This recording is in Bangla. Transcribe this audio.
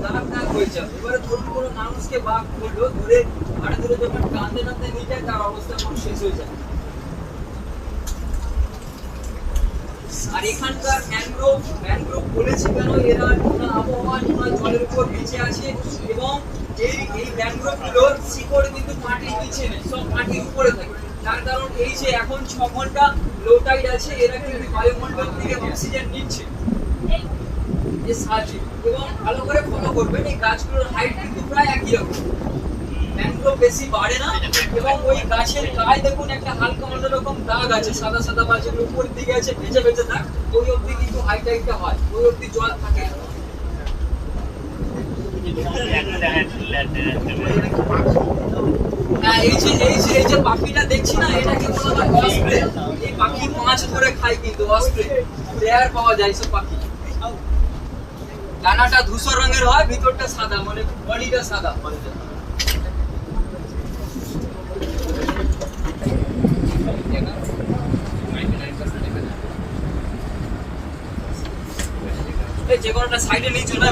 দাগ দাগ হয়ে যাবে। এবারে ধরুন কোনো মানুষকে বাঘ ধরলো, ধরে হাঁটে ধরে যখন টানতে টানতে নিয়ে যায়, তার অবস্থা পুরো শেষ হয়ে যায়। আর এখানকার ম্যানগ্রোভ বলেছে কেন, এরা নোনা আবহাওয়া নোনা জলের উপর বেঁচে আছে, এবং এই ম্যানগ্রোভ গুলোর শিকড় কিন্তু মাটির নিচে নেই, সব মাটির উপরে থাকে। তার কারণ এই যে এখন 6 ঘন্টা লো টাইড আছে, এরা কিন্তু বায়ুমণ্ডল থেকে অক্সিজেন নিচ্ছে এর সাহায্যে। এবং ভালো করে ফলো করবেন, এই গাছগুলোর হাইট কিন্তু প্রায় একই রকম, ম্যানগ্রোভ বেশি বাড়ে না। এবং ওই গাছের গায়ে দেখুন একটা হালকা অন্যরকম দাগ আছে, সাদা সাদা বা যেগুলো উপরের দিকে আছে ভেজে ভেজে দাগ, ওই অবধি কিন্তু হাইটটা হয়, ওই অবধি জল থাকে। হ্যাঁ, এই যে পাখিটা দেখছি না, এটাকে বলা হয় অস্প্রে। এই পাখি মাছ ধরে খায় কিন্তু অস্প্রে, রেয়ার পাওয়া যায় সব পাখি। ডানাটা ধূসর রঙের হয়, ভিতরটা সাদা, মানে বডিটা সাদা। যে কোনোটা সাইডে নিয়ে চলে